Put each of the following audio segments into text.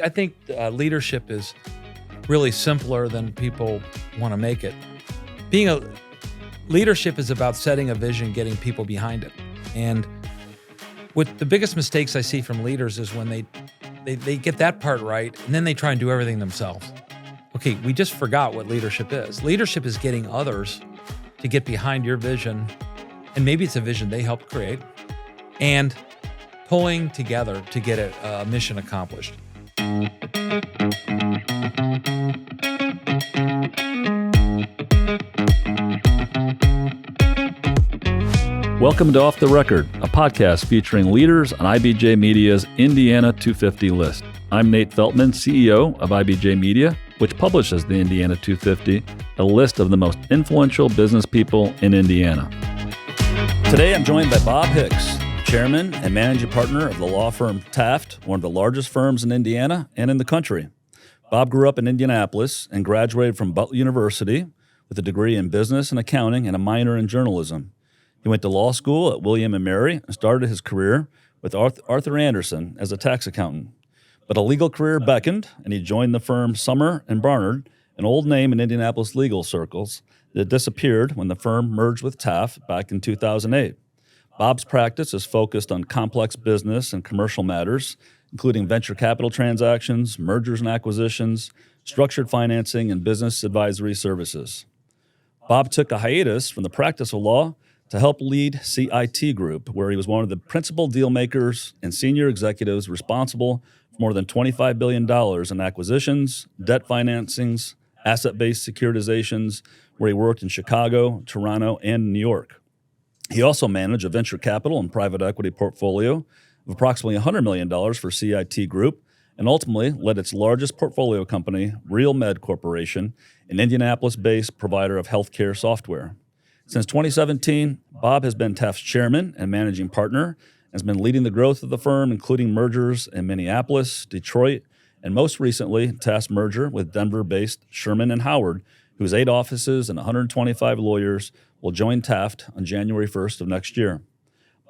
I think leadership is really simpler than people want to make it. Leadership is about setting a vision, getting people behind it. And what the biggest mistakes I see from leaders is when they get that part right, and then they try and do everything themselves. Okay, we just forgot what leadership is. Leadership is getting others to get behind your vision, and maybe it's a vision they helped create, and pulling together to get a mission accomplished. Welcome to Off the Record, a podcast featuring leaders on IBJ Media's Indiana 250 list. I'm Nate Feltman, CEO of IBJ Media, which publishes the Indiana 250, a list of the most influential business people in Indiana. Today I'm joined by Bob Hicks, Chairman and Managing Partner of the law firm Taft, one of the largest firms in Indiana and in the country. Bob grew up in Indianapolis and graduated from Butler University with a degree in business and accounting and a minor in journalism. He went to law school at William & Mary and started his career with Arthur Anderson as a tax accountant. But a legal career beckoned, and he joined the firm Summer & Barnard, an old name in Indianapolis legal circles that disappeared when the firm merged with Taft back in 2008. Bob's practice is focused on complex business and commercial matters, including venture capital transactions, mergers and acquisitions, structured financing, and business advisory services. Bob took a hiatus from the practice of law to help lead CIT Group, where he was one of the principal deal makers and senior executives responsible for more than $25 billion in acquisitions, debt financings, asset-based securitizations, where he worked in Chicago, Toronto, and New York. He also managed a venture capital and private equity portfolio of approximately $100 million for CIT Group, and ultimately led its largest portfolio company, RealMed Corporation, an Indianapolis-based provider of healthcare software. Since 2017, Bob has been Taft's chairman and managing partner, and has been leading the growth of the firm, including mergers in Minneapolis, Detroit, and most recently, Taft's merger with Denver-based Sherman & Howard, whose 8 offices and 125 lawyers will join Taft on January 1st of next year.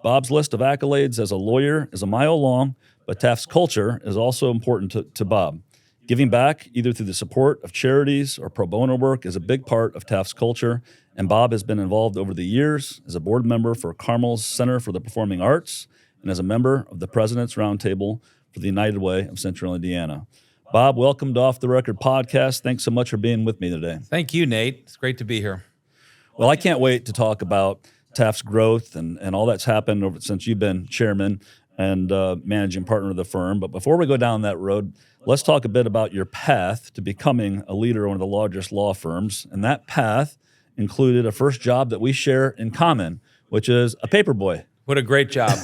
Bob's list of accolades as a lawyer is a mile long, but Taft's culture is also important to Bob. Giving back, either through the support of charities or pro bono work, is a big part of Taft's culture, and Bob has been involved over the years as a board member for Carmel's Center for the Performing Arts and as a member of the President's Roundtable for the United Way of Central Indiana. Bob, welcome to Off the Record podcast. Thanks so much for being with me today. Thank you, Nate. It's great to be here. Well, I can't wait to talk about Taft's growth and all that's happened since you've been chairman and managing partner of the firm. But before we go down that road, let's talk a bit about your path to becoming a leader of one of the largest law firms. And that path included a first job that we share in common, which is a paperboy. What a great job.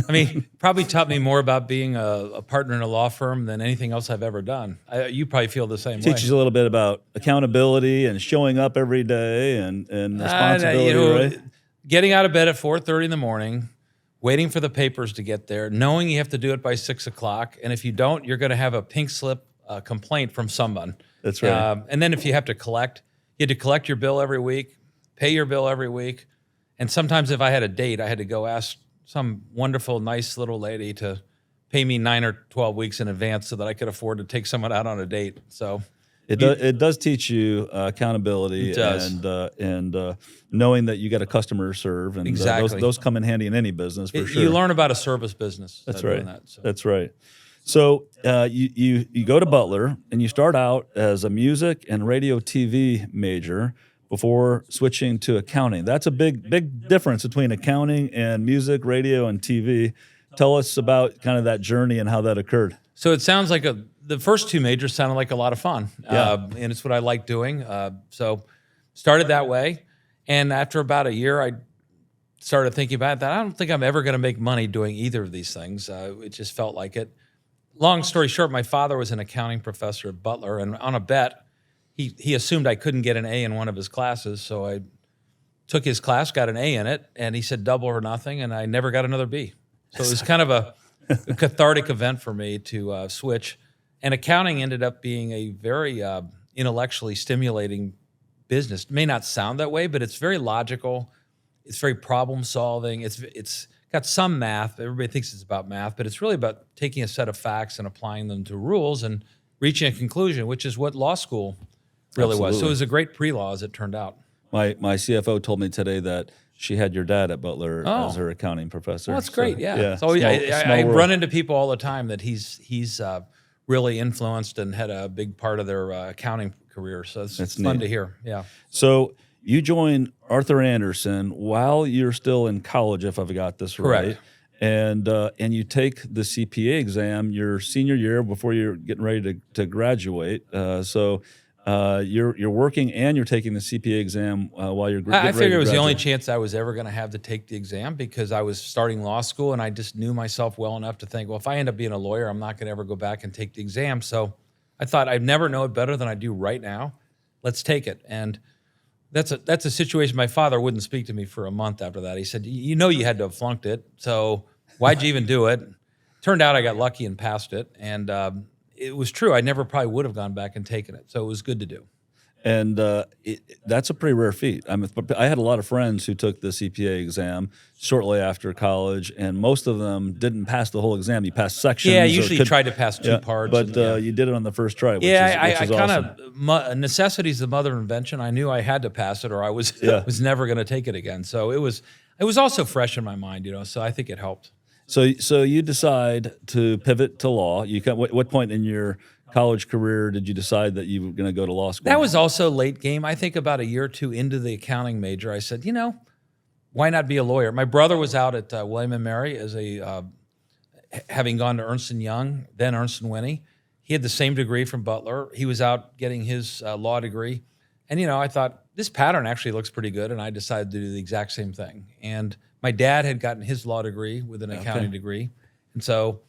I mean, probably taught me more about being a partner in a law firm than anything else I've ever done. You probably feel the same way. Teaches you a little bit about accountability and showing up every day and responsibility, right? Getting out of bed at 4:30 in the morning, waiting for the papers to get there, knowing you have to do it by 6 o'clock, and if you don't, you're going to have a pink slip complaint from someone. That's right. And then if you have to collect, you had to collect your bill every week, pay your bill every week, and sometimes if I had a date, I had to go ask some wonderful, nice little lady to pay me 9 or 12 weeks in advance so that I could afford to take someone out on a date. So it does teach you accountability and knowing that you got a customer to serve, and exactly. Those come in handy in any business for sure. You learn about a service business. That's right. Doing that, so. That's right. So you go to Butler and you start out as a music and radio TV major before switching to accounting. That's a big difference between accounting and music, radio, and TV. Tell us about kind of that journey and how that occurred. So it sounds like the first 2 majors sounded like a lot of fun, Yeah. and it's what I like doing. So started that way, and after about a year, I started thinking about that. I don't think I'm ever going to make money doing either of these things. It just felt like it. Long story short, my father was an accounting professor at Butler, and on a bet, he assumed I couldn't get an A in one of his classes, so I took his class, got an A in it, and he said double or nothing, and I never got another B. So it was kind of a cathartic event for me to switch. And accounting ended up being a very intellectually stimulating business. It may not sound that way, but it's very logical. It's very problem solving. It's got some math. Everybody thinks it's about math, but it's really about taking a set of facts and applying them to rules and reaching a conclusion, which is what law school really was. So it was a great pre-law, as it turned out. My CFO told me today that she had your dad at Butler as her accounting professor. Well, that's great. Yeah. Small I world. run into people all the time that he's really influenced and had a big part of their accounting career. So it's fun to hear. Yeah. So you joined Arthur Andersen while you're still in college, if I've got this right. Correct. And you take the CPA exam your senior year before you're getting ready to graduate. So you're working and you're taking the CPA exam while you're getting ready to graduate. I figured it was the only chance I was ever going to have to take the exam because I was starting law school and I just knew myself well enough to think, well, if I end up being a lawyer, I'm not going to ever go back and take the exam. So I thought I'd never know it better than I do right now. Let's take it. And that's a situation. My father wouldn't speak to me for a month after that. He said, you had to have flunked it. So why'd you even do it? Turned out I got lucky and passed it. And it was true. I never probably would have gone back and taken it. So it was good to do. And that's a pretty rare feat. I had a lot of friends who took the CPA exam shortly after college, and most of them didn't pass the whole exam. You passed sections. Yeah, usually you tried to pass two parts. But you did it on the first try, which is I kind awesome. of necessity is the mother of invention. I knew I had to pass it, or I was never going to take it again. So it was also fresh in my mind, So I think it helped. So you decide to pivot to law. What point in your college career did you decide that you were going to go to law school? That was also late game. I think about a year or two into the accounting major, I said, why not be a lawyer? My brother was out at William & Mary as having gone to Ernst & Young, then Ernst & Winnie. He had the same degree from Butler. He was out getting his law degree. And, I thought, this pattern actually looks pretty good, and I decided to do the exact same thing. And my dad had gotten his law degree with an accounting degree. And so,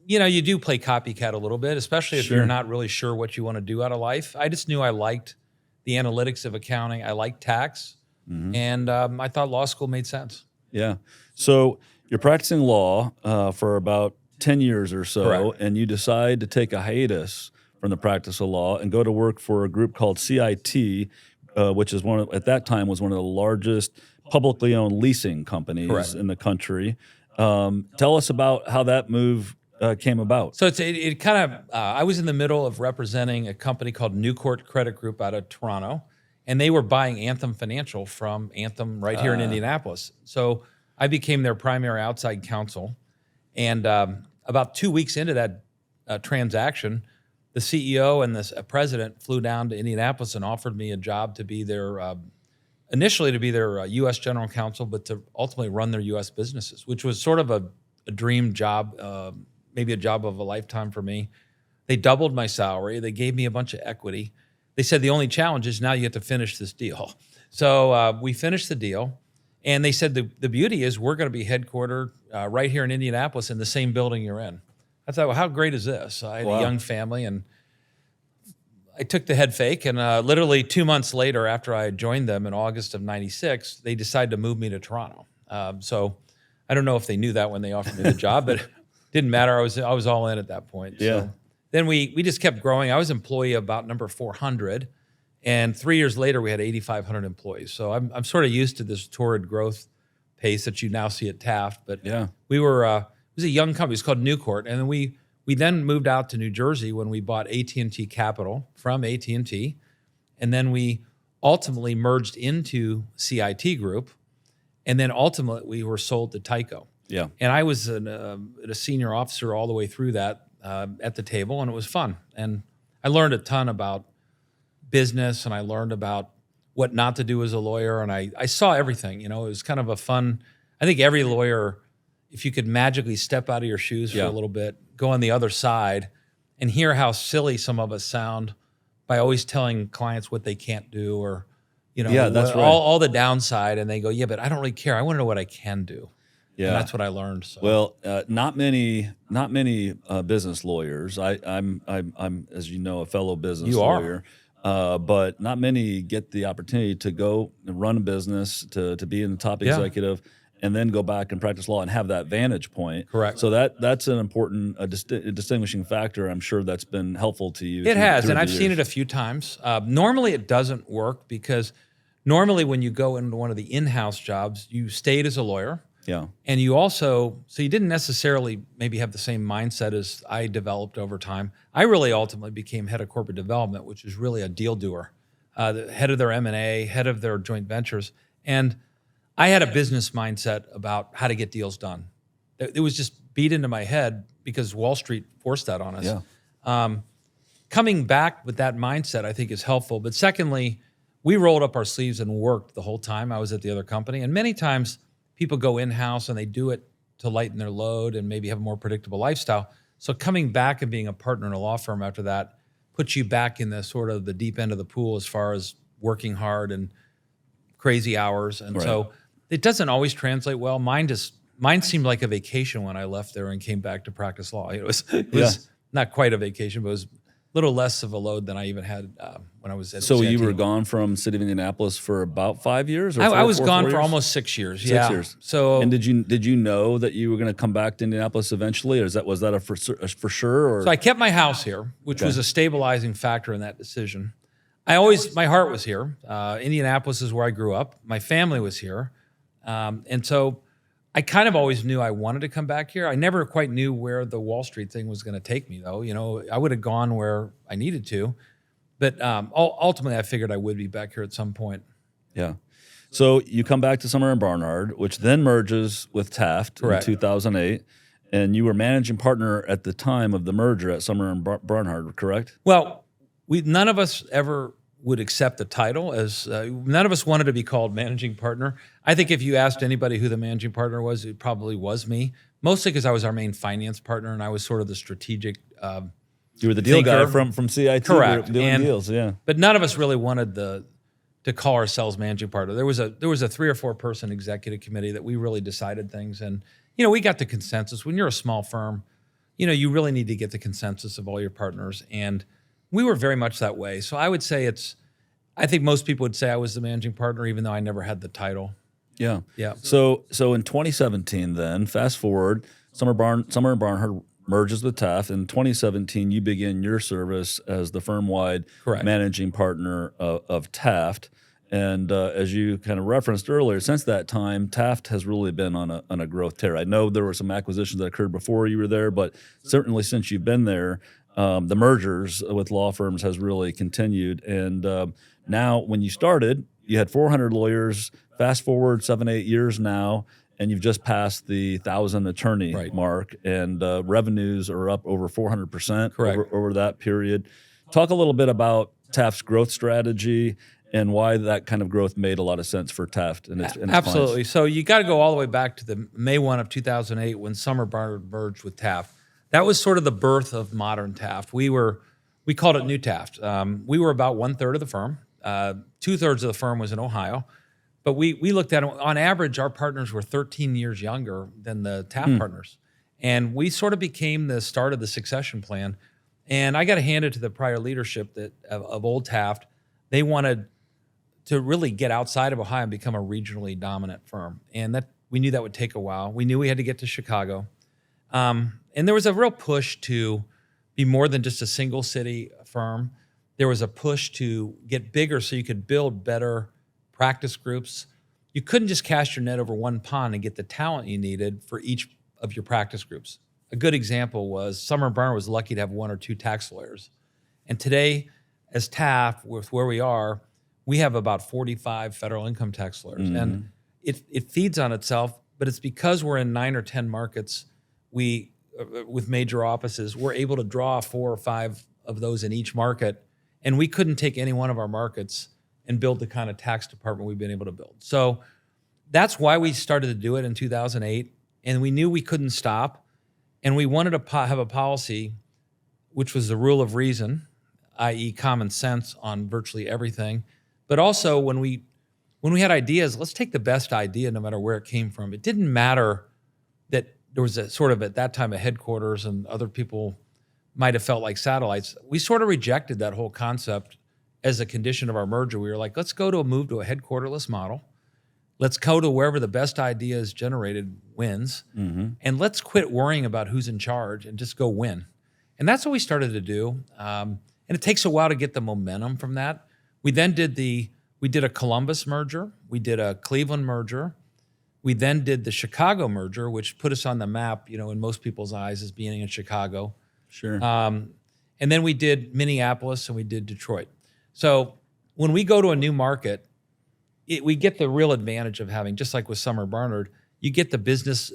you do play copycat a little bit, especially if you're not really sure what you want to do out of life. I just knew I liked the analytics of accounting. I liked tax. And I thought law school made sense. Yeah. So you're practicing law for about 10 years or so, Correct. And you decide to take a hiatus from the practice of law and go to work for a group called CIT, which is at that time was one of the largest publicly owned leasing companies in the country. Tell us about how that move came about. So it kind of, I was in the middle of representing a company called Newcourt Credit Group out of Toronto, and they were buying Anthem Financial from Anthem right here in Indianapolis. So I became their primary outside counsel. And about 2 weeks into that transaction, the CEO and the president flew down to Indianapolis and offered me a job to be their, initially to be their U.S. general counsel, but to ultimately run their U.S. businesses, which was sort of a dream job, maybe a job of a lifetime for me. They doubled my salary. They gave me a bunch of equity. They said the only challenge is now you have to finish this deal. So we finished the deal, and they said the beauty is we're going to be headquartered right here in Indianapolis in the same building you're in. I thought, well, how great is this? I had a young family, and I took the head fake, and literally 2 months later, after I had joined them in August of '96, they decided to move me to Toronto. So I don't know if they knew that when they offered me the job, but it didn't matter. I was all in at that point. Yeah. So then we just kept growing. I was employee about number 400, and 3 years later, we had 8,500 employees. So I'm sort of used to this torrid growth pace that you now see at Taft. But we were it was a young company. It's called Newcourt, and then we then moved out to New Jersey when we bought AT&T Capital from AT&T, and then we ultimately merged into CIT Group, and then ultimately we were sold to Tyco. Yeah. And I was a senior officer all the way through that at the table, and it was fun. And I learned a ton about business, and I learned about what not to do as a lawyer, and I saw everything. It was kind of a fun. I think every lawyer, if you could magically step out of your shoes for a little bit, go on the other side, and hear how silly some of us sound by always telling clients what they can't do, or that's right. all the downside, and they go, yeah, but I don't really care. I want to know what I can do. Yeah, and that's what I learned. So. Well, not many business lawyers. I'm as you know, a fellow business lawyer. But not many get the opportunity to go and run a business, to be in the top executive, and then go back and practice law and have that vantage point. Correct. So that's an important distinguishing factor. I'm sure that's been helpful to you. It has, and I've seen it a few times. Normally it doesn't work because normally when you go into one of the in-house jobs, you stayed as a lawyer. Yeah. And you also, so you didn't necessarily maybe have the same mindset as I developed over time. I really ultimately became head of corporate development, which is really a deal doer, the head of their M&A, head of their joint ventures. And I had a business mindset about how to get deals done. It was just beat into my head because Wall Street forced that on us. Yeah. Coming back with that mindset, I think, is helpful. But secondly, we rolled up our sleeves and worked the whole time I was at the other company. And many times people go in-house and they do it to lighten their load and maybe have a more predictable lifestyle. So coming back and being a partner in a law firm after that puts you back in the sort of the deep end of the pool as far as working hard and crazy hours. And so it doesn't always translate well. Mine seemed like a vacation when I left there and came back to practice law. It was not quite a vacation, but it was a little less of a load than I even had when I was at So CIT. you were gone from city of Indianapolis for about 5 years? Or I was gone 4 for years? almost 6 years. 6 Yeah. years. So, and did you know that you were going to come back to Indianapolis eventually, or was that a for sure? Or? so I kept my house here, which was a stabilizing factor in that decision. My heart was here. Indianapolis is where I grew up. My family was here. And so I kind of always knew I wanted to come back here. I never quite knew where the Wall Street thing was going to take me, though. You know, I would have gone where I needed to. But ultimately, I figured I would be back here at some point. Yeah. So you come back to Summer & Barnard, which then merges with Taft Correct. in 2008. And you were managing partner at the time of the merger at Summer & Barnard, correct? Well, none of us ever would accept the title, as none of us wanted to be called managing partner. I think if you asked anybody who the managing partner was, it probably was me, mostly because I was our main finance partner and I was sort of the strategic You were the deal thinker. guy from CIT. Correct. Doing deals, yeah. But none of us really wanted to call ourselves managing partner. There was a 3 or 4 person executive committee that we really decided things, and we got the consensus. When you're a small firm, you really need to get the consensus of all your partners, and we were very much that way. So I would say I think most people would say I was the managing partner, even though I never had the title. Yeah. Yeah. So in 2017, then fast forward, Summer & Barnard merges with Taft. In 2017, you begin your service as the firm-wide Correct. managing partner of Taft. And as you kind of referenced earlier, since that time, Taft has really been on a growth tear. I know there were some acquisitions that occurred before you were there, but certainly since you've been there, the mergers with law firms has really continued. And now, when you started, you had 400 lawyers. Fast forward 7-8 years now, and you've just passed the 1,000 attorney mark, and revenues are up over 400% over that period. Talk a little bit about Taft's growth strategy and why that kind of growth made a lot of sense for Taft and its Absolutely. clients. So you got to go all the way back to the May 1 of 2008 when Summer Barnard merged with Taft. That was sort of the birth of modern Taft. We called it New Taft. We were about 1/3 of the firm. 2/3 of the firm was in Ohio. But we looked at it, on average, our partners were 13 years younger than the Taft partners. And we sort of became the start of the succession plan. And I got to hand it to the prior leadership of old Taft. They wanted to really get outside of Ohio and become a regionally dominant firm. And that we knew that would take a while. We knew we had to get to Chicago. And there was a real push to be more than just a single city firm. There was a push to get bigger so you could build better practice groups. You couldn't just cast your net over one pond and get the talent you needed for each of your practice groups. A good example was Summer & Barnard was lucky to have 1 or 2 tax lawyers. And today, as Taft, with where we are, we have about 45 federal income tax lawyers. And it feeds on itself, but it's because we're in 9 or 10 markets, with major offices, we're able to draw 4 or 5 of those in each market. And we couldn't take any one of our markets and build the kind of tax department we've been able to build. So that's why we started to do it in 2008. And we knew we couldn't stop. And we wanted to have a policy, which was the rule of reason, i.e. common sense on virtually everything. But also when we had ideas, let's take the best idea no matter where it came from. It didn't matter that there was a sort of at that time a headquarters and other people might have felt like satellites. We sort of rejected that whole concept as a condition of our merger. We were like, let's go to a move to a headquarterless model. Let's go to wherever the best idea is generated wins. And let's quit worrying about who's in charge and just go win. And that's what we started to do. And it takes a while to get the momentum from that. We then did a Columbus merger. We did a Cleveland merger. We then did the Chicago merger, which put us on the map, in most people's eyes as being in Chicago. Sure. And then we did Minneapolis and we did Detroit. So when we go to a new market, we get the real advantage of having, just like with Summer Barnard, you get the business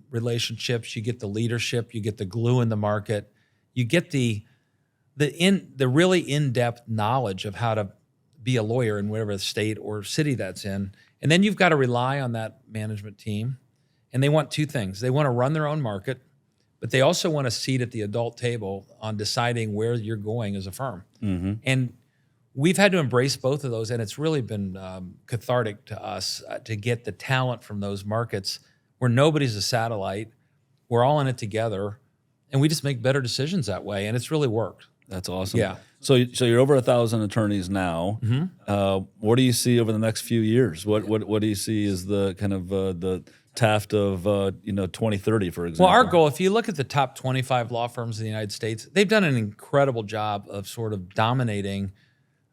relationships, you get the leadership, you get the glue in the market, you get the really in-depth knowledge of how to be a lawyer in whatever state or city that's in. And then you've got to rely on that management team. And they want two things. They want to run their own market, but they also want a seat at the adult table on deciding where you're going as a firm. Mm-hmm. And we've had to embrace both of those, and it's really been cathartic to us to get the talent from those markets where nobody's a satellite. We're all in it together, and we just make better decisions that way, and it's really worked. That's awesome. Yeah. So you're over 1,000 attorneys now. Mm-hmm. What do you see over the next few years? What do you see as the kind of the Taft of 2030, for example? Well, our goal, if you look at the top 25 law firms in the United States, they've done an incredible job of sort of dominating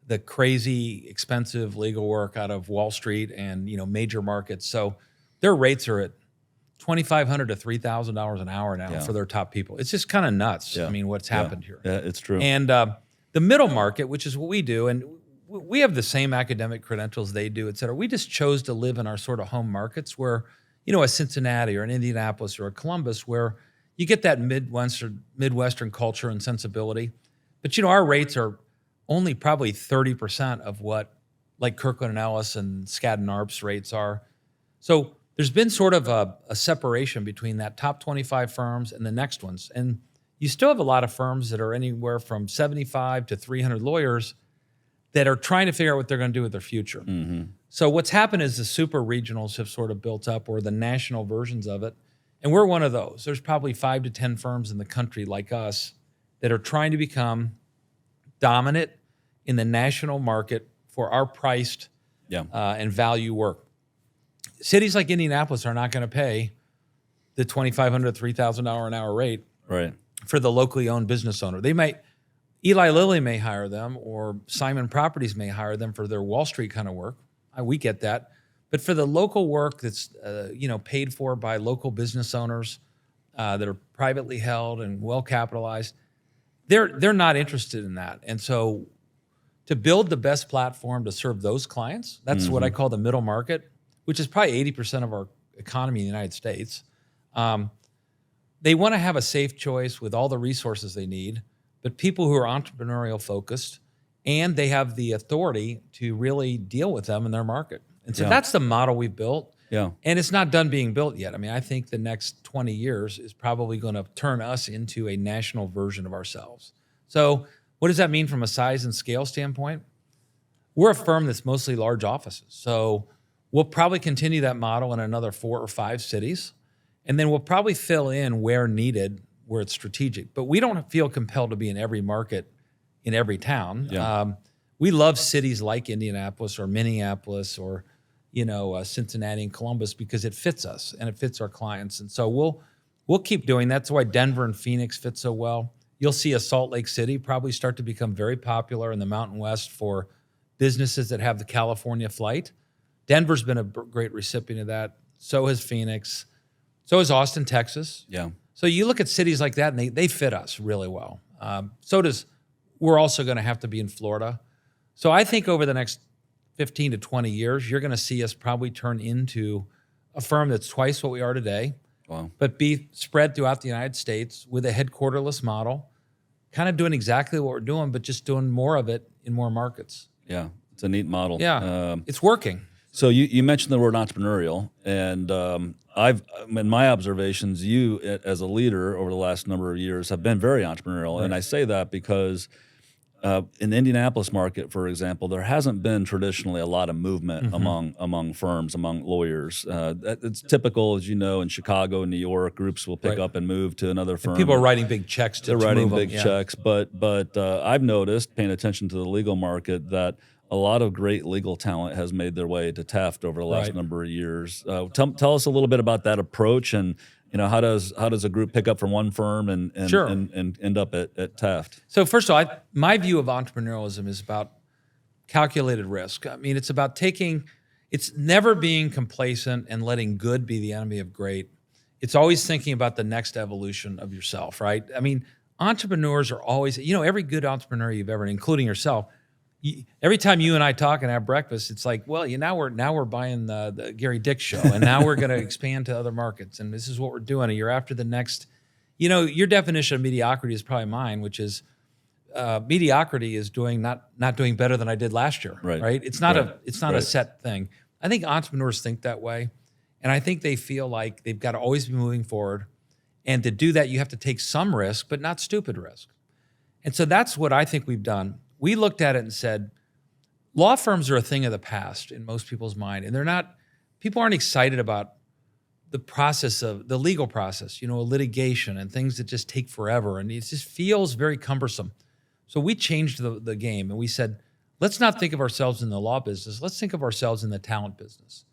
the crazy, expensive legal work out of Wall Street and major markets. So their rates are at $2,500 to $3,000 an hour now for their top people. It's just kind of nuts. Yeah. I mean, what's happened here? Yeah, it's true. And the middle market, which is what we do, and we have the same academic credentials they do, et cetera. We just chose to live in our sort of home markets where, a Cincinnati or an Indianapolis or a Columbus, where you get that Midwestern culture and sensibility. But, our rates are only probably 30% of what like Kirkland and Ellis and Skadden Arps rates are. So there's been sort of a separation between that top 25 firms and the next ones. And you still have a lot of firms that are anywhere from 75 to 300 lawyers that are trying to figure out what they're going to do with their future. Mm-hmm. So what's happened is the super regionals have sort of built up, or the national versions of it. And we're one of those. There's probably 5 to 10 firms in the country like us that are trying to become dominant in the national market for our priced and value work. Cities like Indianapolis are not going to pay the $2,500 to $3,000 an hour rate for the locally owned business owner. Eli Lilly may hire them, or Simon Properties may hire them for their Wall Street kind of work. We get that. But for the local work that's paid for by local business owners that are privately held and well capitalized, they're not interested in that. And so to build the best platform to serve those clients, that's what I call the middle market, which is probably 80% of our economy in the United States. They want to have a safe choice with all the resources they need, but people who are entrepreneurial focused, and they have the authority to really deal with them in their market. And so that's the model we've built. Yeah. And it's not done being built yet. I mean, I think the next 20 years is probably going to turn us into a national version of ourselves. So what does that mean from a size and scale standpoint? We're a firm that's mostly large offices. So we'll probably continue that model in another 4 or 5 cities. And then we'll probably fill in where needed, where it's strategic. But we don't feel compelled to be in every market, in every town. Yeah. We love cities like Indianapolis or Minneapolis or Cincinnati and Columbus because it fits us and it fits our clients. And so we'll keep doing that. That's why Denver and Phoenix fit so well. You'll see a Salt Lake City probably start to become very popular in the Mountain West for businesses that have the California flight. Denver's been a great recipient of that. So has Phoenix. So is Austin, Texas. Yeah. So you look at cities like that, and they fit us really well. We're also going to have to be in Florida. So I think over the next 15 to 20 years, you're going to see us probably turn into a firm that's twice what we are today, but be spread throughout the United States with a headquarterless model, kind of doing exactly what we're doing, but just doing more of it in more markets. Yeah, it's a neat model. Yeah, it's working. So you mentioned the word entrepreneurial, and in my observations, you as a leader over the last number of years have been very entrepreneurial, and I say that because in the Indianapolis market, for example, there hasn't been traditionally a lot of movement among firms, among lawyers. It's typical, as you know, in Chicago and New York, groups will pick up and move to another firm. And people are writing big checks to writing move big them. checks, but I've noticed, paying attention to the legal market, that a lot of great legal talent has made their way to Taft over the last number of years. Tell us a little bit about that approach, and how does a group pick up from one firm and end up at Taft? So first of all, my view of entrepreneurialism is about calculated risk. I mean, it's about taking it's never being complacent and letting good be the enemy of great. It's always thinking about the next evolution of yourself, right? I mean, entrepreneurs are always, every good entrepreneur you've ever, including yourself, every time you and I talk and have breakfast, it's like, well, now we're buying the Gary Dick show, and now we're going to expand to other markets, and this is what we're doing. And you're after the next, your definition of mediocrity is probably mine, which is mediocrity is doing not doing better than I did last year, right? It's not a set thing. I think entrepreneurs think that way, and I think they feel like they've got to always be moving forward, and to do that, you have to take some risk, but not stupid risk. And so that's what I think we've done. We looked at it and said, law firms are a thing of the past in most people's mind, and people aren't excited about the process of the legal process, a litigation and things that just take forever, and it just feels very cumbersome. So we changed the game, and we said, let's not think of ourselves in the law business. Let's think of ourselves in the talent business.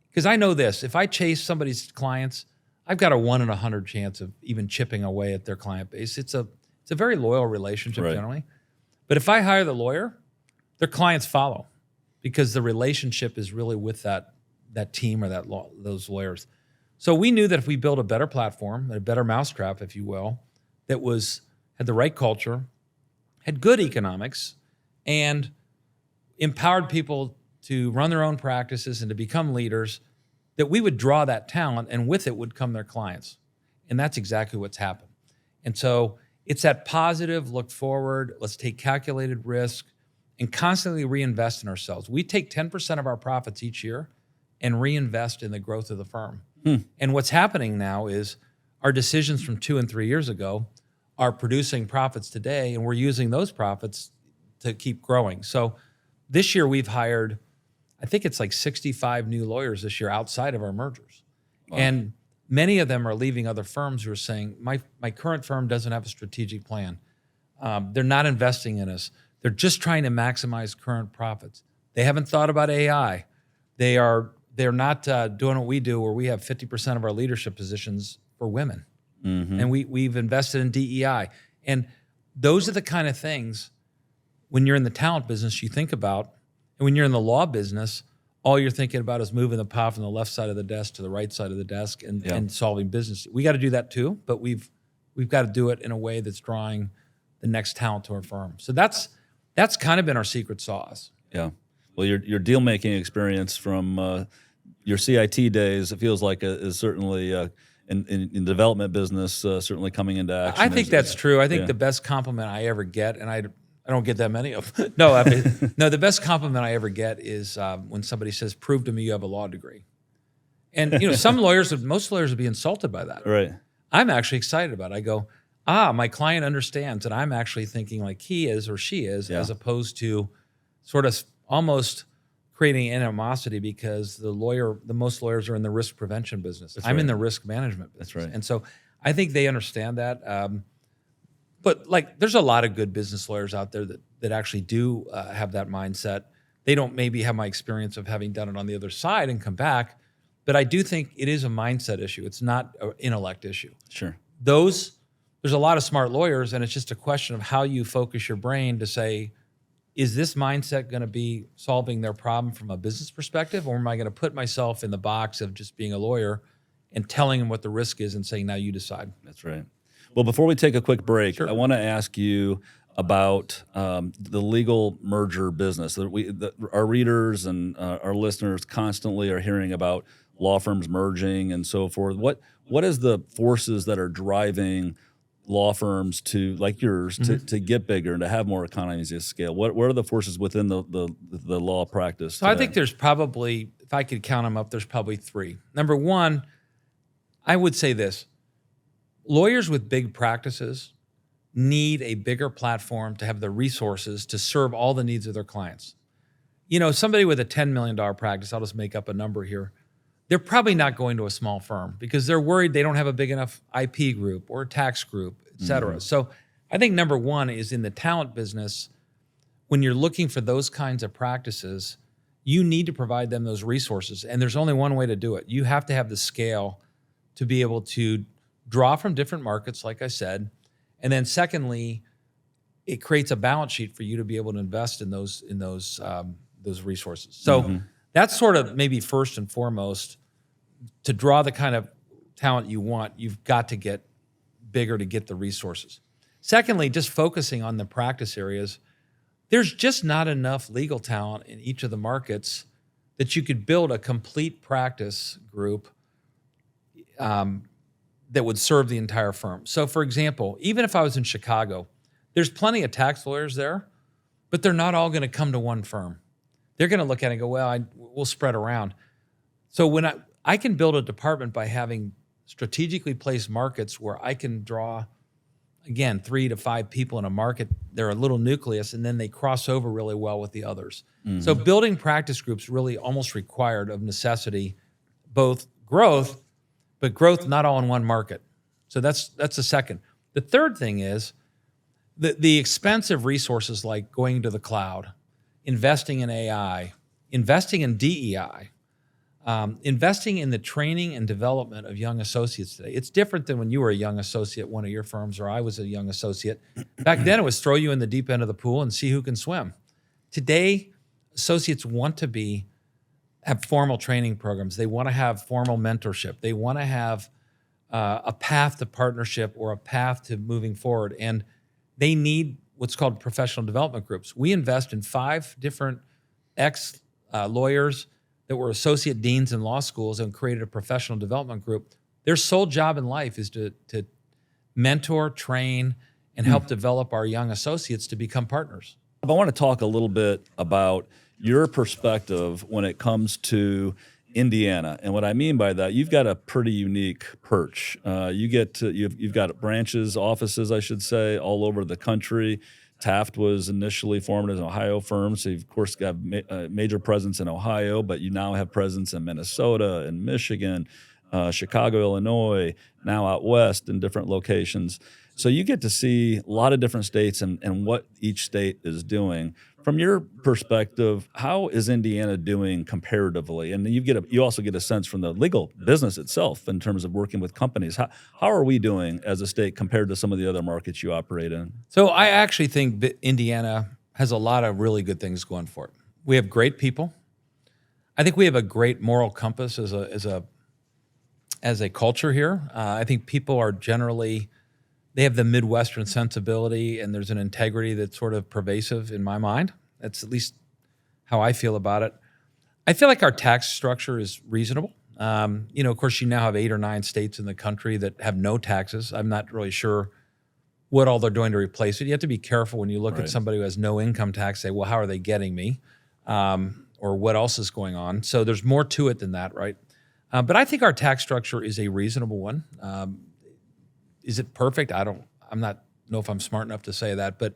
Because I know this, if I chase somebody's clients, I've got a 1 in 100 chance of even chipping away at their client base. It's a very loyal relationship generally. But if I hire the lawyer, their clients follow because the relationship is really with that team or those lawyers. So we knew that if we built a better platform, a better mousetrap, if you will, that had the right culture, had good economics, and empowered people to run their own practices and to become leaders, that we would draw that talent, and with it would come their clients. And that's exactly what's happened. And so it's that positive look forward, let's take calculated risk, and constantly reinvest in ourselves. We take 10% of our profits each year and reinvest in the growth of the firm. And what's happening now is our decisions from 2 and 3 years ago are producing profits today, and we're using those profits to keep growing. So this year we've hired, I think it's like 65 new lawyers this year outside of our mergers. Wow. And many of them are leaving other firms who are saying, my current firm doesn't have a strategic plan. They're not investing in us. They're just trying to maximize current profits. They haven't thought about AI. They're not doing what we do, where we have 50% of our leadership positions for women. Mm-hmm. And we've invested in DEI. And those are the kind of things when you're in the talent business you think about. And when you're in the law business, all you're thinking about is moving the pot from the left side of the desk to the right side of the desk and solving business. We got to do that too, but we've got to do it in a way that's drawing the next talent to our firm. So that's kind of been our secret sauce. Yeah. Well, your deal making experience from your CIT days, it feels like is certainly in development business certainly coming into action. I think that's true. I think the best compliment I ever get, and I don't get that many of them. No, the best compliment I ever get is when somebody says, "Prove to me you have a law degree." And most lawyers would be insulted by that. Right. I'm actually excited about it. I go, my client understands that I'm actually thinking like he is or she is, as opposed to sort of almost creating animosity because the most lawyers are in the risk prevention business. I'm in the risk management business. That's right. And so I think they understand that. But there's a lot of good business lawyers out there that actually do have that mindset. They don't maybe have my experience of having done it on the other side and come back, but I do think it is a mindset issue. It's not an intellect issue. Sure. There's a lot of smart lawyers, and it's just a question of how you focus your brain to say, is this mindset going to be solving their problem from a business perspective, or am I going to put myself in the box of just being a lawyer and telling them what the risk is and saying, now you decide? That's right. Well, before we take a quick break, Sure. I want to ask you about the legal merger business. Our readers and our listeners constantly are hearing about law firms merging and so forth. What is the forces that are driving law firms to, like yours, to get bigger and to have more economies of scale? What are the forces within the law practice? So I think there's probably, if I could count them up, there's probably three. Number one, I would say this. Lawyers with big practices need a bigger platform to have the resources to serve all the needs of their clients. Somebody with a $10 million practice, I'll just make up a number here, they're probably not going to a small firm because they're worried they don't have a big enough IP group or tax group, et cetera. Mm-hmm. So I think number one is in the talent business, when you're looking for those kinds of practices, you need to provide them those resources. And there's only one way to do it. You have to have the scale to be able to draw from different markets, like I said. And then secondly, it creates a balance sheet for you to be able to invest in those resources. So that's sort of maybe first and foremost. To draw the kind of talent you want, you've got to get bigger to get the resources. Secondly, just focusing on the practice areas. There's just not enough legal talent in each of the markets that you could build a complete practice group that would serve the entire firm. So for example, even if I was in Chicago, there's plenty of tax lawyers there, but they're not all going to come to one firm. They're going to look at it and go, well, we'll spread around. So when I can build a department by having strategically placed markets where I can draw, again, 3 to 5 people in a market. They're a little nucleus, and then they cross over really well with the others. Mm-hmm. So building practice groups really almost required of necessity, both growth, but growth not all in one market. So that's the second. The third thing is the expensive resources like going to the cloud, investing in AI, investing in DEI, investing in the training and development of young associates today. It's different than when you were a young associate at one of your firms or I was a young associate. Back then it was throw you in the deep end of the pool and see who can swim. Today, associates want to have formal training programs. They want to have formal mentorship. They want to have a path to partnership or a path to moving forward. And they need what's called professional development groups. We invest in 5 different ex-lawyers that were associate deans in law schools and created a professional development group. Their sole job in life is to mentor, train, and help develop our young associates to become partners. I want to talk a little bit about your perspective when it comes to Indiana. And what I mean by that, you've got a pretty unique perch. You've got branches, offices, I should say, all over the country. Taft was initially formed as an Ohio firm, so you've, of course, got a major presence in Ohio, but you now have presence in Minnesota and Michigan, Chicago, Illinois, now out west in different locations. So you get to see a lot of different states and what each state is doing. From your perspective, how is Indiana doing comparatively? And you also get a sense from the legal business itself in terms of working with companies. How are we doing as a state compared to some of the other markets you operate in? So I actually think that Indiana has a lot of really good things going for it. We have great people. I think we have a great moral compass as a culture here. I think people are generally, they have the Midwestern sensibility, and there's an integrity that's sort of pervasive in my mind. That's at least how I feel about it. I feel like our tax structure is reasonable. Of course, you now have 8 or 9 states in the country that have no taxes. I'm not really sure what all they're doing to replace it. You have to be careful when you look at somebody who has no income tax, say, well, how are they getting me? Or what else is going on? So there's more to it than that, right? But I think our tax structure is a reasonable one. Is it perfect? I'm not know if I'm smart enough to say that, but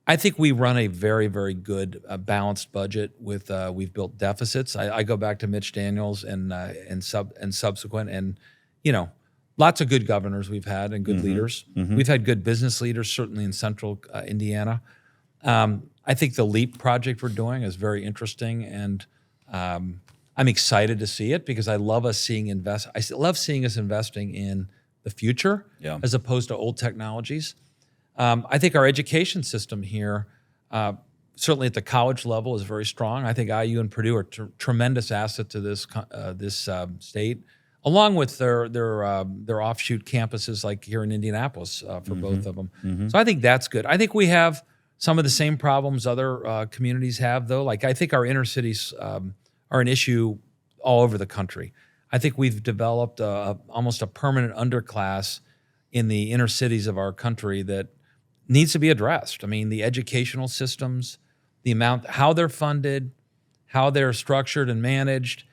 I think we run a very, very good balanced budget with we've built deficits. I go back to Mitch Daniels and subsequent, and lots of good governors we've had and good leaders. Mm-hmm. We've had good business leaders, certainly in central Indiana. I think the LEAP project we're doing is very interesting, and I'm excited to see it because I love us I love seeing us investing in the future as opposed to old technologies. I think our education system here, certainly at the college level, is very strong. I think IU and Purdue are tremendous asset to this state, along with their offshoot campuses like here in Indianapolis for both of them. Mm-hmm. So I think that's good. I think we have some of the same problems other communities have, though. Like I think our inner cities are an issue all over the country. I think we've developed almost a permanent underclass in the inner cities of our country that needs to be addressed. I mean, the educational systems, the amount, how they're funded, how they're structured and managed.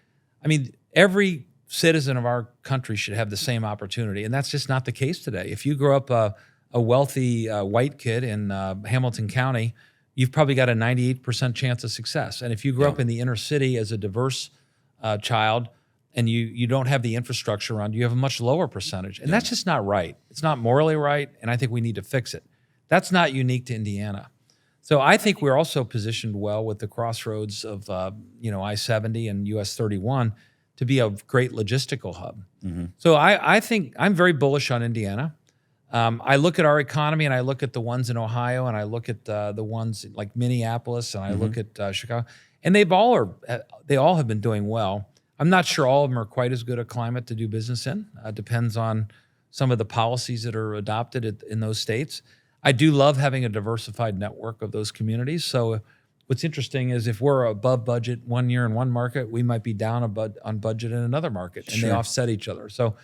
I mean, every citizen of our country should have the same opportunity, and that's just not the case today. If you grow up a wealthy white kid in Hamilton County, you've probably got a 98% chance of success. And if you grow up in the inner city as a diverse child, and you don't have the infrastructure around you, have a much lower percentage. And that's just not right. It's not morally right, and I think we need to fix it. That's not unique to Indiana. So I think we're also positioned well with the crossroads of I-70 and US 31 to be a great logistical hub. Mm-hmm. So I think I'm very bullish on Indiana. I look at our economy, and I look at the ones in Ohio, and I look at the ones like Minneapolis, and I look at Chicago. and they all have been doing well. I'm not sure all of them are quite as good a climate to do business in. Depends on some of the policies that are adopted in those states. I do love having a diversified network of those communities. So what's interesting is if we're above budget one year in one market, we might be down on budget in another market, and they offset each other. So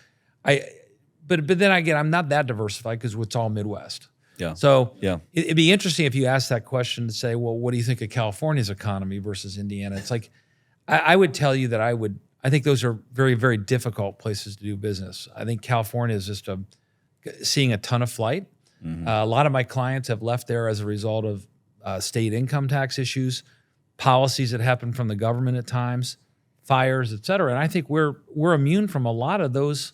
but then again, I'm not that diversified because it's all Midwest. Yeah. So it'd be interesting if you asked that question to say, well, what do you think of California's economy versus Indiana? It's like, I would tell you that I think those are very, very difficult places to do business. I think California is just seeing a ton of flight. Mm-hmm. A lot of my clients have left there as a result of state income tax issues, policies that happen from the government at times, fires, et cetera. And I think we're immune from a lot of those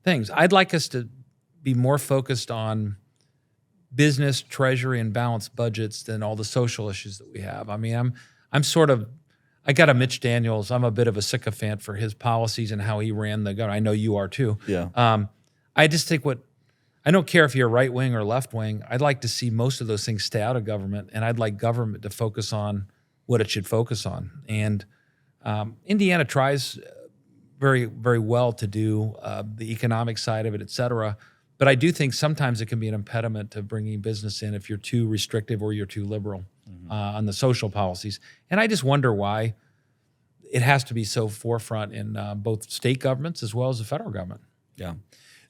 things. I'd like us to be more focused on business, treasury, and balanced budgets than all the social issues that we have. I mean, I got a Mitch Daniels. I'm a bit of a sycophant for his policies and how he ran the government. I know you are too. Yeah. I just think I don't care if you're right wing or left wing. I'd like to see most of those things stay out of government, and I'd like government to focus on what it should focus on. And Indiana tries very, very well to do the economic side of it, et cetera. But I do think sometimes it can be an impediment to bringing business in if you're too restrictive or you're too liberal on the social policies. And I just wonder why it has to be so forefront in both state governments as well as the federal government. Yeah.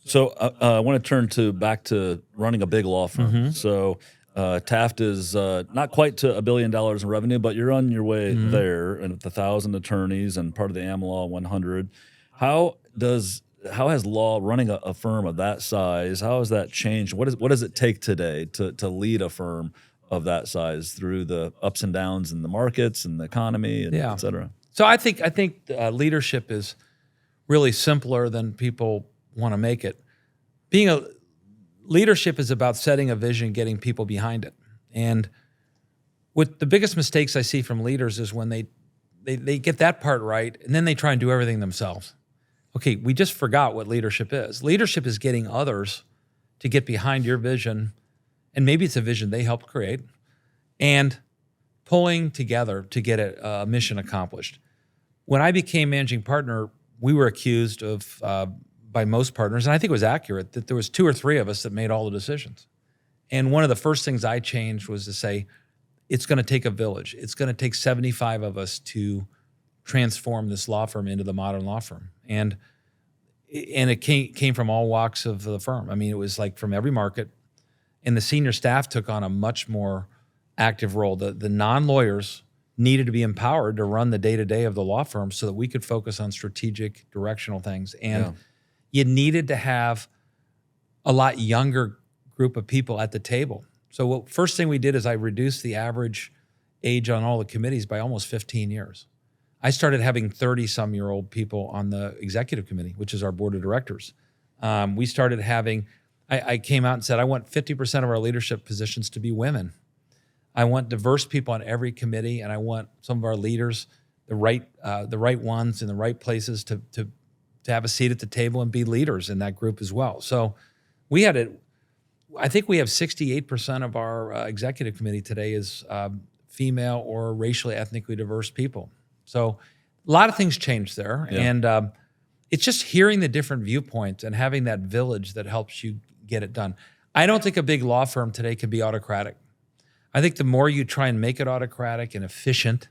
So I want to turn back to running a big law firm. Mm-hmm. So Taft is not quite to $1 billion in revenue, but you're on your way there, and with 1,000 attorneys and part of the AmLaw 100. How has law running a firm of that size? How has that changed? What does it take today to lead a firm of that size through the ups and downs in the markets and the economy, and et cetera? So I think leadership is really simpler than people want to make it. Leadership is about setting a vision, getting people behind it. And what the biggest mistakes I see from leaders is when they get that part right, and then they try and do everything themselves. Okay, we just forgot what leadership is. Leadership is getting others to get behind your vision, and maybe it's a vision they helped create, and pulling together to get a mission accomplished. When I became managing partner, we were accused of, by most partners, and I think it was accurate, that there was 2 or 3 of us that made all the decisions. And one of the first things I changed was to say, it's going to take a village. It's going to take 75 of us to transform this law firm into the modern law firm. And it came from all walks of the firm. I mean, it was like from every market. And the senior staff took on a much more active role. The non-lawyers needed to be empowered to run the day-to-day of the law firm so that we could focus on strategic, directional things. And you needed to have a lot younger group of people at the table. So first thing we did is I reduced the average age on all the committees by almost 15 years. I started having 30-some-year-old people on the executive committee, which is our board of directors. We started having, I came out and said, I want 50% of our leadership positions to be women. I want diverse people on every committee, and I want some of our leaders, the right ones in the right places to have a seat at the table and be leaders in that group as well. So I think we have 68% of our executive committee today is female or racially, ethnically diverse people. So a lot of things changed there. Yeah. And it's just hearing the different viewpoints and having that village that helps you get it done. I don't think a big law firm today can be autocratic. I think the more you try and make it autocratic and efficient,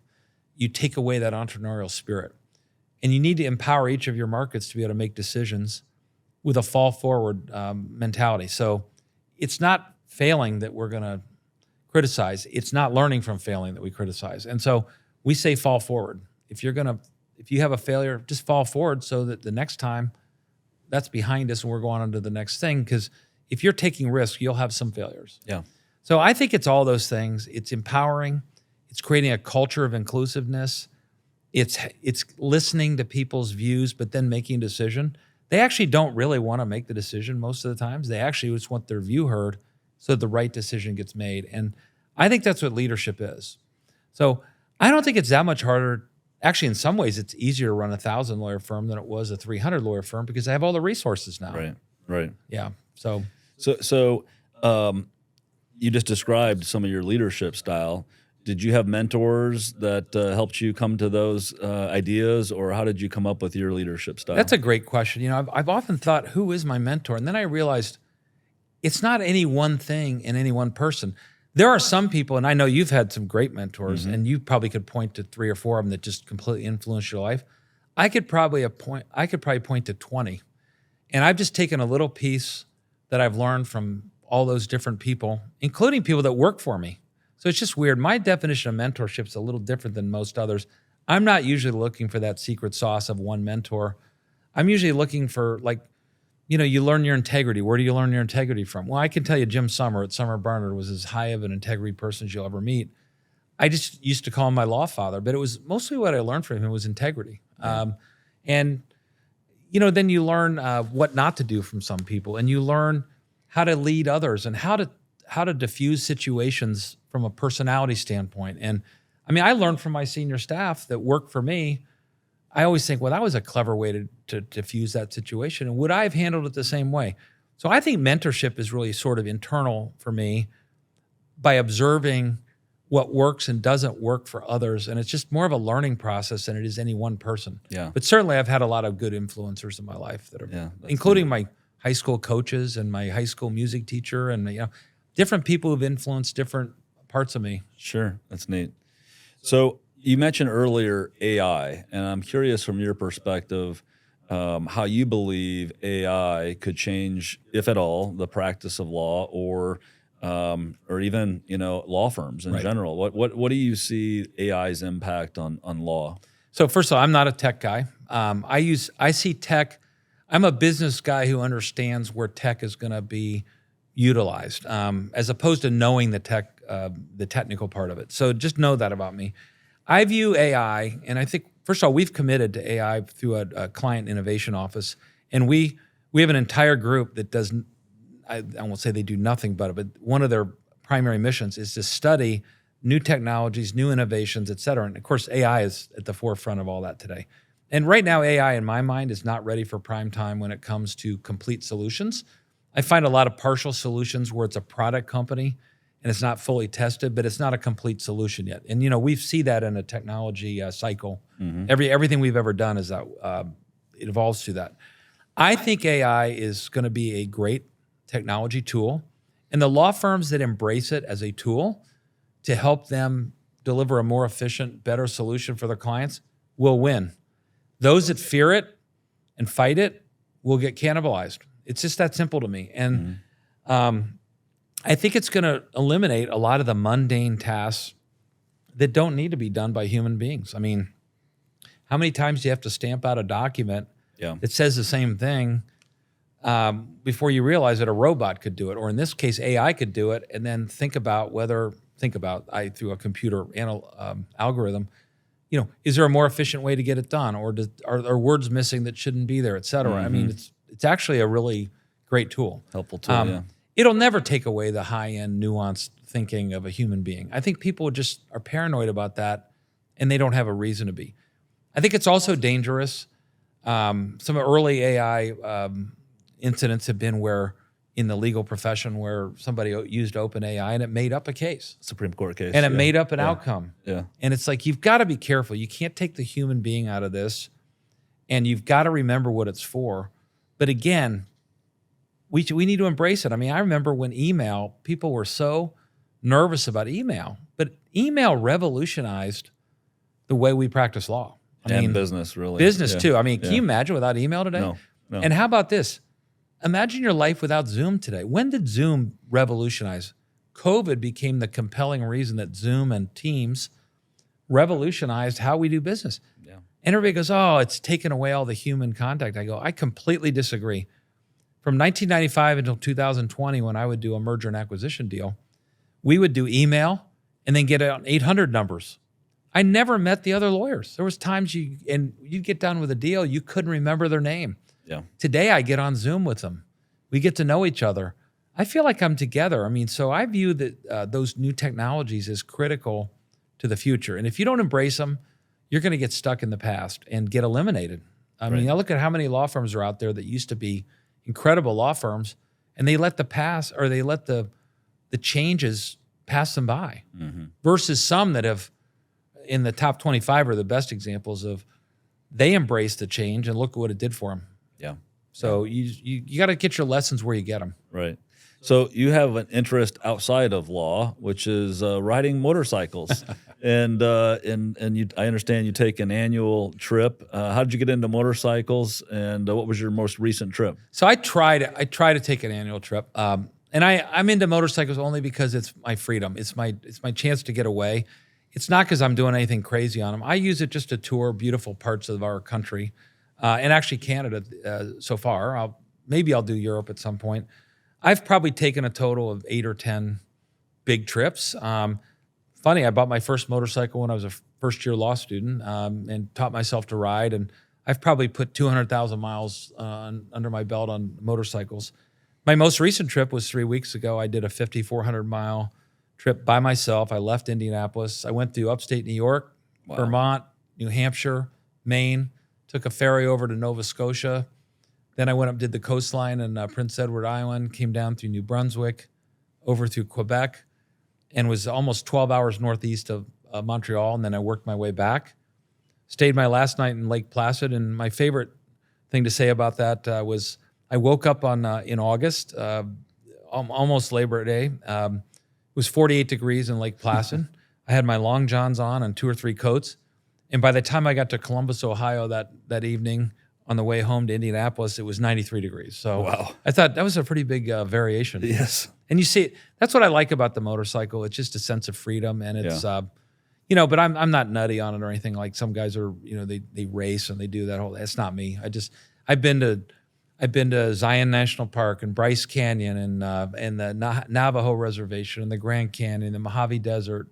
you take away that entrepreneurial spirit. And you need to empower each of your markets to be able to make decisions with a fall forward mentality. So it's not failing that we're going to criticize. It's not learning from failing that we criticize. And so we say fall forward. If you have a failure, just fall forward so that the next time that's behind us and we're going on to the next thing. Because if you're taking risks, you'll have some failures. Yeah. So I think it's all those things. It's empowering. It's creating a culture of inclusiveness. It's listening to people's views, but then making a decision. They actually don't really want to make the decision most of the times. They actually just want their view heard so that the right decision gets made. And I think that's what leadership is. So I don't think it's that much harder. Actually, in some ways, it's easier to run a 1,000-lawyer firm than it was a 300-lawyer firm because they have all the resources now. Right. Yeah. So you just described some of your leadership style. did you have mentors that helped you come to those ideas, or how did you come up with your leadership style? That's a great question. You know, I've often thought, who is my mentor? And then I realized it's not any one thing in any one person. There are some people, and I know you've had some great mentors, and you probably could point to 3 or 4 of them that just completely influenced your life. I could probably point to 20. And I've just taken a little piece that I've learned from all those different people, including people that work for me. So it's just weird. My definition of mentorship is a little different than most others. I'm not usually looking for that secret sauce of one mentor. I'm usually looking for, like, you know, you learn your integrity. Where do you learn your integrity from? Well, I can tell you Jim Summer at Summer Barnard was as high of an integrity person as you'll ever meet. I just used to call him my law father, but it was mostly what I learned from him was integrity. And, you know, then you learn what not to do from some people, and you learn how to lead others and how to diffuse situations from a personality standpoint. And I mean, I learned from my senior staff that work for me. I always think, well, that was a clever way to diffuse that situation. And would I have handled it the same way? So I think mentorship is really sort of internal for me by observing what works and doesn't work for others. And it's just more of a learning process than it is any one person. Yeah. But certainly I've had a lot of good influencers in my life that are, including my high school coaches and my high school music teacher, and, you know, different people who've influenced different parts of me. Sure. That's neat. So you mentioned earlier AI, and I'm curious from your perspective how you believe AI could change, if at all, the practice of law, or even, you know, law firms in general. What do you see AI's impact on law? So first of all, I'm not a tech guy. I see tech. I'm a business guy who understands where tech is going to be utilized, as opposed to knowing the technical part of it. So just know that about me. I view AI, and I think, first of all, we've committed to AI through a client innovation office, and we have an entire group that does, I won't say they do nothing but one of their primary missions is to study new technologies, new innovations, et cetera. And of course, AI is at the forefront of all that today. And right now, AI, in my mind, is not ready for prime time when it comes to complete solutions. I find a lot of partial solutions where it's a product company and it's not fully tested, but it's not a complete solution yet. And, you know, we see that in a technology cycle. Everything we've ever done is that it evolves through that. I think AI is going to be a great technology tool, and the law firms that embrace it as a tool to help them deliver a more efficient, better solution for their clients will win. Those that fear it and fight it will get cannibalized. It's just that simple to me. And I think it's going to eliminate a lot of the mundane tasks that don't need to be done by human beings. I mean, how many times do you have to stamp out a document that says the same thing before you realize that a robot could do it, or in this case, AI could do it, and then think about through a computer algorithm, you know, is there a more efficient way to get it done, or are words missing that shouldn't be there, et cetera? I mean, it's actually a really great tool. Helpful tool, It'll never take away the high-end, nuanced thinking of a human being. I think people just are paranoid about that, and they don't have a reason to be. I think it's also dangerous. Some early AI incidents have been where, in the legal profession, where somebody used OpenAI and it made up a case. Supreme Court case. And it made up an outcome. Yeah. And it's like, you've got to be careful. You can't take the human being out of this, and you've got to remember what it's for. But again, we need to embrace it. I mean, I remember when email, people were so nervous about email, but email revolutionized the way we practice law. I mean, business, really. Business, too. I mean, can you imagine without email today? No. And how about this? Imagine your life without Zoom today. When did Zoom revolutionize? COVID became the compelling reason that Zoom and Teams revolutionized how we do business. Yeah. And everybody goes, oh, it's taken away all the human contact. I go, I completely disagree. From 1995 until 2020, when I would do a merger and acquisition deal, we would do email and then get out 800 numbers. I never met the other lawyers. There was times you'd get done with a deal, you couldn't remember their name. Yeah. Today, I get on Zoom with them. We get to know each other. I feel like I'm together. I mean, so I view that those new technologies as critical to the future. And if you don't embrace them, you're going to get stuck in the past and get eliminated. I mean, I look at how many law firms are out there that used to be incredible law firms, and they let the changes pass them by versus some that have in the top 25 are the best examples of they embraced the change and look at what it did for them. Yeah. So you got to get your lessons where you get them. Right. So you have an interest outside of law, which is riding motorcycles, and you. I understand you take an annual trip. How did you get into motorcycles, and what was your most recent trip? So I try to take an annual trip, and I'm into motorcycles only because it's my freedom. It's my chance to get away. It's not because I'm doing anything crazy on them. I use it just to tour beautiful parts of our country, and actually Canada so far. Maybe I'll do Europe at some point. I've probably taken a total of 8 or 10 big trips. Funny, I bought my first motorcycle when I was a first-year law student and taught myself to ride, and I've probably put 200,000 miles under my belt on motorcycles. My most recent trip was 3 weeks ago. I did a 5,400-mile trip by myself. I left Indianapolis. I went through upstate New York, Vermont, New Hampshire, Maine, took a ferry over to Nova Scotia. Then I went up, did the coastline in Prince Edward Island, came down through New Brunswick, over through Quebec, and was almost 12 hours northeast of Montreal, and then I worked my way back. Stayed my last night in Lake Placid, and my favorite thing to say about that was I woke up in August, almost Labor Day. It was 48 degrees in Lake Placid. I had my long johns on and 2 or 3 coats, and by the time I got to Columbus, Ohio that evening, on the way home to Indianapolis, it was 93 degrees. So wow. I thought that was a pretty big variation. Yes. And you see, that's what I like about the motorcycle. It's just a sense of freedom, and it's, but I'm not nutty on it or anything. Like some guys are, they race and they do that whole. That's not me. I've been to Zion National Park and Bryce Canyon and the Navajo Reservation and the Grand Canyon, the Mojave Desert,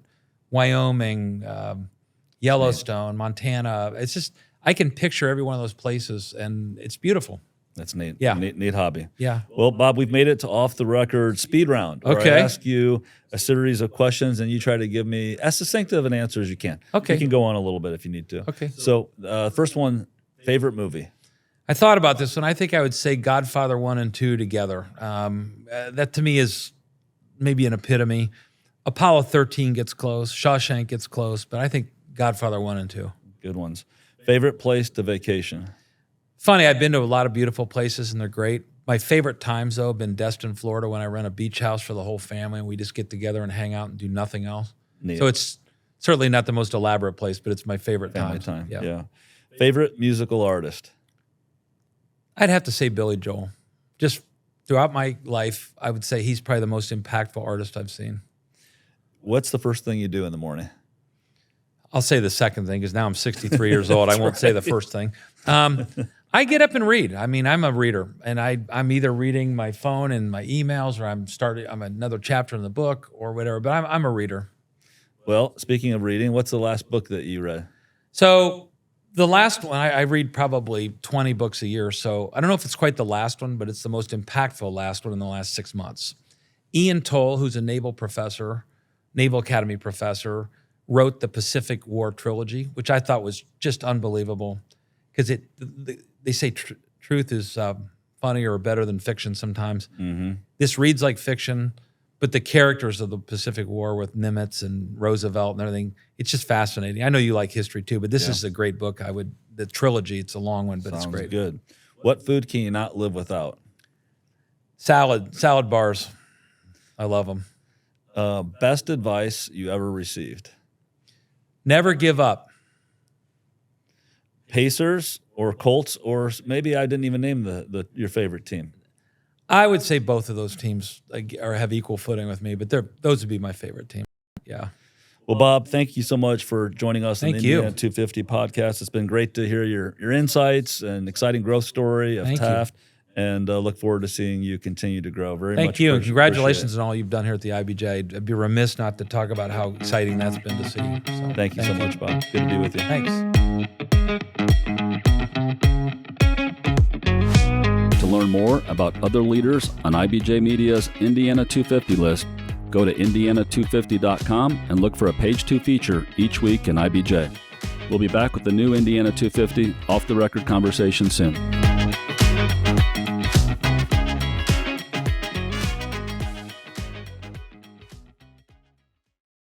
Wyoming, Yellowstone, Montana. It's just. I can picture every one of those places, and it's beautiful. That's neat. Yeah. Neat hobby. Yeah. Well, Bob, we've made it to Off the Record Speed Round, where I ask you a series of questions, and you try to give me as succinct of an answer as you can. Okay. You can go on a little bit if you need to. Okay. So first one, favorite movie? I thought about this one. I think I would say Godfather 1 and 2 together. That to me is maybe an epitome. Apollo 13 gets close. Shawshank gets close. But I think Godfather 1 and 2. Good ones. Favorite place to vacation? Funny, I've been to a lot of beautiful places, and they're great. My favorite times, though, have been Destin, Florida, when I rent a beach house for the whole family, and we just get together and hang out and do nothing else. Neat. So it's certainly not the most elaborate place, but it's my favorite Family time. Yeah. Favorite musical artist? I'd have to say Billy Joel. Just throughout my life, I would say he's probably the most impactful artist I've seen. What's the first thing you do in the morning? I'll say the second thing because now I'm 63 years old. I won't say the first thing. I get up and read. I mean, I'm a reader, and I'm either reading my phone and my emails, or I'm another chapter in the book or whatever. But I'm a reader. Well, speaking of reading, what's the last book that you read? So the last one, I read probably 20 books a year. So I don't know if it's quite the last one, but it's the most impactful last one in the last 6 months. Ian Toll, who's a Naval Academy professor, wrote the Pacific War trilogy, which I thought was just unbelievable, because they say truth is funnier or better than fiction sometimes. Mm-hmm. This reads like fiction, but the characters of the Pacific War with Nimitz and Roosevelt and everything, it's just fascinating. I know you like history too, but this is a great book. The trilogy, it's a long one, but it's great. Good. What food can you not live without? Salad bars. I love them. Best advice you ever received? Never give up. Pacers or Colts, or maybe I didn't even name your favorite team. I would say both of those teams have equal footing with me, but those would be my favorite team. Yeah. Well, Bob, thank you so much for joining us on the Thank you. Indiana 250 podcast. It's been great to hear your insights and exciting growth story of Taft. And look forward to seeing you continue to grow. Thank you. And congratulations on all you've done here at the IBJ. I'd be remiss not to talk about how exciting that's been to see you. So, thank you so much, Bob. Good to be with you. Thanks. To learn more about other leaders on IBJ Media's Indiana 250 list, go to indiana250.com and look for a Page 2 feature each week in IBJ. We'll be back with the new Indiana 250 Off the Record conversation soon.